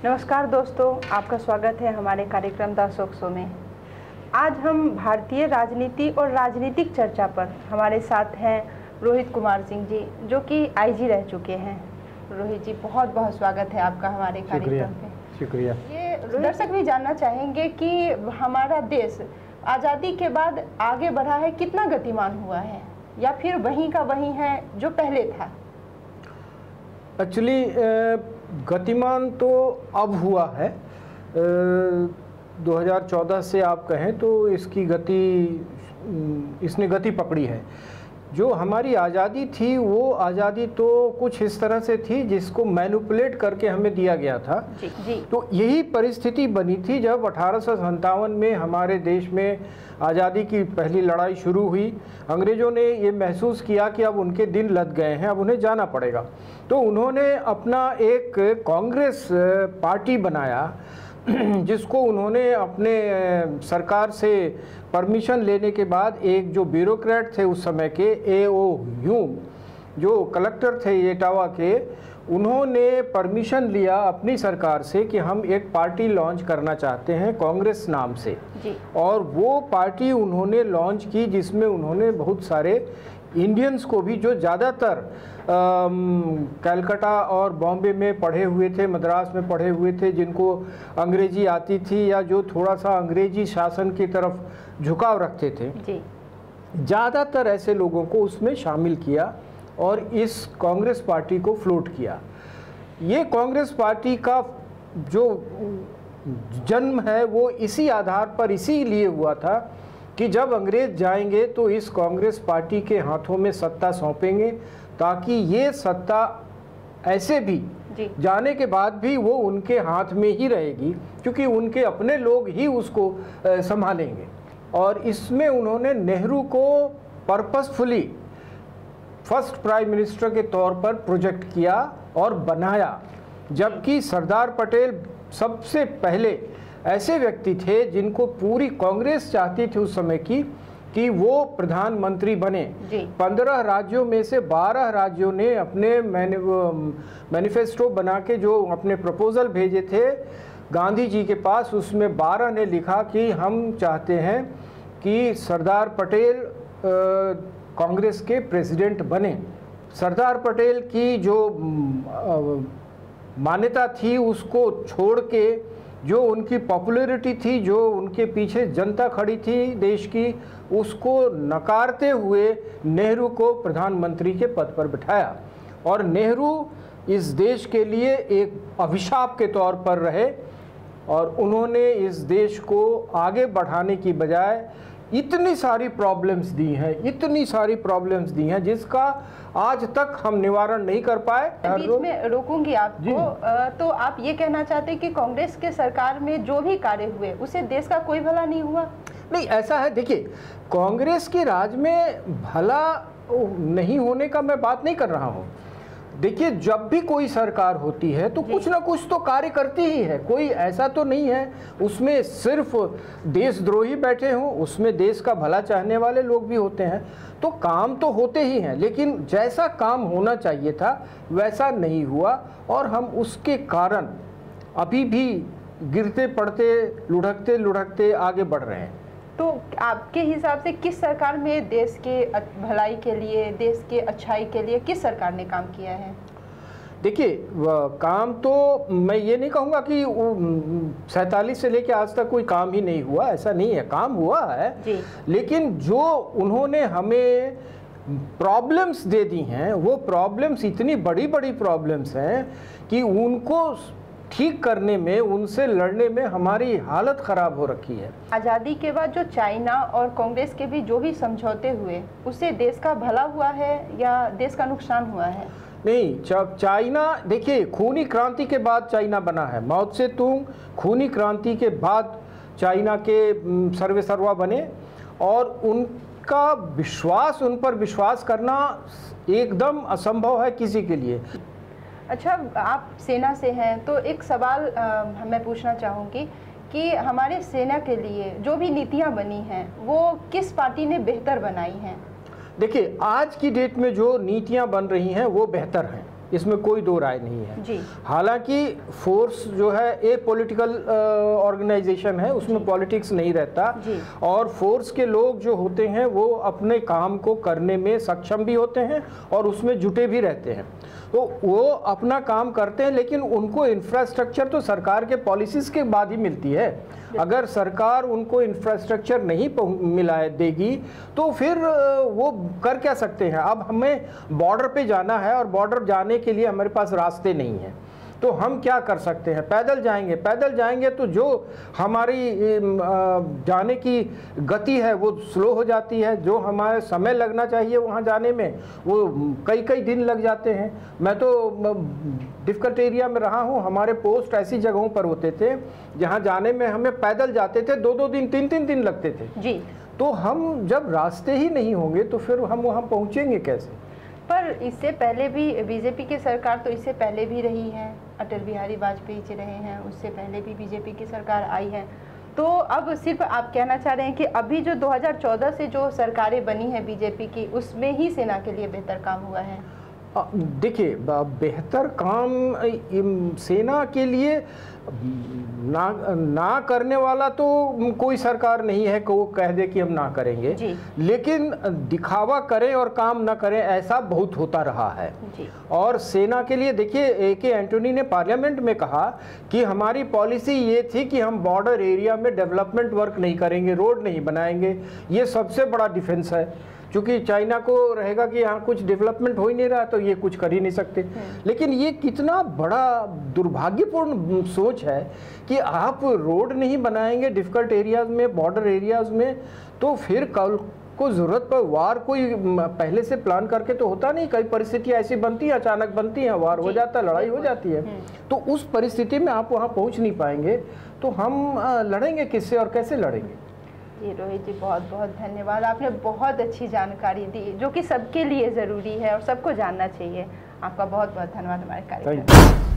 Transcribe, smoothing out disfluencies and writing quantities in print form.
नमस्कार दोस्तों, आपका स्वागत है हमारे कार्यक्रम द अशोक शो में। आज हम भारतीय राजनीति और राजनीतिक चर्चा पर हमारे साथ हैं रोहित कुमार सिंह जी, जो कि आईजी रह चुके हैं। रोहित जी, बहुत बहुत स्वागत है आपका हमारे कार्यक्रम पे। शुक्रिया। ये दर्शक भी जानना चाहेंगे कि हमारा देश आज़ादी के बाद आगे बढ़ा है, कितना गतिमान हुआ है या फिर वहीं का वहीं है जो पहले था? एक्चुअली गतिमान तो अब हुआ है। 2014 से आप कहें तो इसने गति पकड़ी है। जो हमारी आज़ादी थी वो आज़ादी तो कुछ इस तरह से थी जिसको मैनिपुलेट करके हमें दिया गया था। जी। तो यही परिस्थिति बनी थी जब 1857 में हमारे देश में आज़ादी की पहली लड़ाई शुरू हुई। अंग्रेज़ों ने ये महसूस किया कि अब उनके दिन लद गए हैं, अब उन्हें जाना पड़ेगा। तो उन्होंने अपना एक कांग्रेस पार्टी बनाया जिसको उन्होंने अपने सरकार से परमिशन लेने के बाद एक जो ब्यूरोक्रेट थे उस समय के A.O. ह्यूम, जो कलेक्टर थे एटावा के, उन्होंने परमिशन लिया अपनी सरकार से कि हम एक पार्टी लॉन्च करना चाहते हैं कांग्रेस नाम से जी। और वो पार्टी उन्होंने लॉन्च की जिसमें उन्होंने बहुत सारे इंडियंस को भी, जो ज़्यादातर कलकत्ता और बॉम्बे में पढ़े हुए थे, मद्रास में पढ़े हुए थे, जिनको अंग्रेजी आती थी या जो थोड़ा सा अंग्रेजी शासन की तरफ झुकाव रखते थे, ज़्यादातर ऐसे लोगों को उसमें शामिल किया और इस कांग्रेस पार्टी को फ्लोट किया। ये कांग्रेस पार्टी का जो जन्म है वो इसी आधार पर इसीलिए हुआ था कि जब अंग्रेज जाएंगे तो इस कांग्रेस पार्टी के हाथों में सत्ता सौंपेंगे, ताकि ये सत्ता ऐसे भी जाने के बाद भी वो उनके हाथ में ही रहेगी, क्योंकि उनके अपने लोग ही उसको संभालेंगे। और इसमें उन्होंने नेहरू को पर्पसफुली फर्स्ट प्राइम मिनिस्टर के तौर पर प्रोजेक्ट किया और बनाया, जबकि सरदार पटेल सबसे पहले ऐसे व्यक्ति थे जिनको पूरी कांग्रेस चाहती थी उस समय की कि वो प्रधानमंत्री बने। 15 राज्यों में से 12 राज्यों ने अपने मैनिफेस्टो बना के जो अपने प्रपोजल भेजे थे गांधी जी के पास, उसमें 12 ने लिखा कि हम चाहते हैं कि सरदार पटेल कांग्रेस के प्रेसिडेंट बने। सरदार पटेल की जो मान्यता थी उसको छोड़ के, जो उनकी पॉपुलैरिटी थी, जो उनके पीछे जनता खड़ी थी देश की, उसको नकारते हुए नेहरू को प्रधानमंत्री के पद पर बिठाया। और नेहरू इस देश के लिए एक अभिशाप के तौर पर रहे और उन्होंने इस देश को आगे बढ़ाने की बजाय इतनी सारी प्रॉब्लम्स दी हैं जिसका आज तक हम निवारण नहीं कर पाए। बीच में रोकूंगी आपको। तो आप ये कहना चाहते हैं कि कांग्रेस के सरकार में जो भी कार्य हुए उससे देश का कोई भला नहीं हुआ? नहीं, ऐसा है। देखिए, कांग्रेस के राज में भला नहीं होने का मैं बात नहीं कर रहा हूँ। देखिए, जब भी कोई सरकार होती है तो कुछ ना कुछ तो कार्य करती ही है। कोई ऐसा तो नहीं है उसमें सिर्फ देशद्रोही बैठे हों, उसमें देश का भला चाहने वाले लोग भी होते हैं। तो काम तो होते ही हैं, लेकिन जैसा काम होना चाहिए था वैसा नहीं हुआ और हम उसके कारण अभी भी गिरते पड़ते, लुढ़कते लुढ़कते आगे बढ़ रहे हैं। तो आपके हिसाब से किस सरकार में देश के भलाई के लिए, देश के अच्छाई के लिए किस सरकार ने काम किया है? देखिए, काम तो मैं ये नहीं कहूँगा कि 47 से लेकर आज तक कोई काम ही नहीं हुआ, ऐसा नहीं है, काम हुआ है जी। लेकिन जो उन्होंने हमें प्रॉब्लम्स दे दी हैं वो प्रॉब्लम्स इतनी बड़ी बड़ी प्रॉब्लम्स हैं कि उनको ठीक करने में, उनसे लड़ने में हमारी हालत ख़राब हो रखी है। आज़ादी के बाद जो चाइना और कांग्रेस के भी जो भी समझौते हुए, उससे देश का भला हुआ है या देश का नुकसान हुआ है? नहीं, चाइना, देखिए, खूनी क्रांति के बाद चाइना बना है। माओ त्से तुंग खूनी क्रांति के बाद चाइना के सर्वेसर्वा बने और उनका विश्वास, उन पर विश्वास करना एकदम असंभव है किसी के लिए। अच्छा, आप सेना से हैं तो एक सवाल मैं पूछना चाहूँगी कि हमारे सेना के लिए जो भी नीतियाँ बनी हैं वो किस पार्टी ने बेहतर बनाई हैं? देखिए, आज की डेट में जो नीतियां बन रही हैं वो बेहतर हैं। इसमें कोई दो राय नहीं है जी। हालांकि फोर्स जो है ए पॉलिटिकल ऑर्गेनाइजेशन है, उसमें पॉलिटिक्स नहीं रहता जी। और फोर्स के लोग जो होते हैं वो अपने काम को करने में सक्षम भी होते हैं और उसमें जुटे भी रहते हैं, तो वो अपना काम करते हैं। लेकिन उनको इंफ्रास्ट्रक्चर तो सरकार के पॉलिसीज़ के बाद ही मिलती है। अगर सरकार उनको इंफ्रास्ट्रक्चर नहीं मिला देगी तो फिर वो कर क्या सकते हैं। अब हमें बॉर्डर पे जाना है और बॉर्डर जाने के लिए हमारे पास रास्ते नहीं हैं, तो हम क्या कर सकते हैं? पैदल जाएंगे तो जो हमारी जाने की गति है वो स्लो हो जाती है, जो हमारे समय लगना चाहिए वहाँ जाने में वो कई दिन लग जाते हैं। मैं तो डिफिकल्ट एरिया में रहा हूँ, हमारे पोस्ट ऐसी जगहों पर होते थे जहाँ जाने में हमें पैदल जाते थे 2-2 दिन 3-3 दिन लगते थे जी। तो हम जब रास्ते ही नहीं होंगे तो फिर हम वहाँ पहुँचेंगे कैसे? पर इससे पहले भी बीजेपी की सरकार तो इससे पहले भी रही है, अटल बिहारी वाजपेयी जी रहे हैं, उससे पहले भी बीजेपी की सरकार आई है। तो अब सिर्फ आप कहना चाह रहे हैं कि अभी जो 2014 से जो सरकारें बनी है बीजेपी की, उसमें ही सेना के लिए बेहतर काम हुआ है? देखिए, बेहतर काम सेना के लिए ना करने वाला तो कोई सरकार नहीं है कि वो कह दे कि हम ना करेंगे, लेकिन दिखावा करें और काम ना करें ऐसा बहुत होता रहा है जी। और सेना के लिए देखिए, A.K. एंटोनी ने पार्लियामेंट में कहा कि हमारी पॉलिसी ये थी कि हम बॉर्डर एरिया में डेवलपमेंट वर्क नहीं करेंगे, रोड नहीं बनाएंगे। ये सबसे बड़ा डिफेंस है, क्योंकि चाइना को रहेगा कि यहाँ कुछ डेवलपमेंट हो ही नहीं रहा तो ये कुछ कर ही नहीं सकते। लेकिन ये कितना बड़ा दुर्भाग्यपूर्ण सोच है कि आप रोड नहीं बनाएंगे डिफिकल्ट एरियाज में, बॉर्डर एरियाज में, तो फिर कल को ज़रूरत पर वार कोई पहले से प्लान करके तो होता नहीं। कई परिस्थितियाँ ऐसी बनती हैं, अचानक बनती हैं, वार हो जाता है, लड़ाई हो जाती है। तो उस परिस्थिति में आप वहाँ पहुँच नहीं पाएंगे तो हम लड़ेंगे किससे और कैसे लड़ेंगे? जी रोहित जी, बहुत बहुत धन्यवाद। आपने बहुत अच्छी जानकारी दी जो कि सबके लिए ज़रूरी है और सबको जानना चाहिए। आपका बहुत बहुत धन्यवाद हमारे कार्यक्रम में।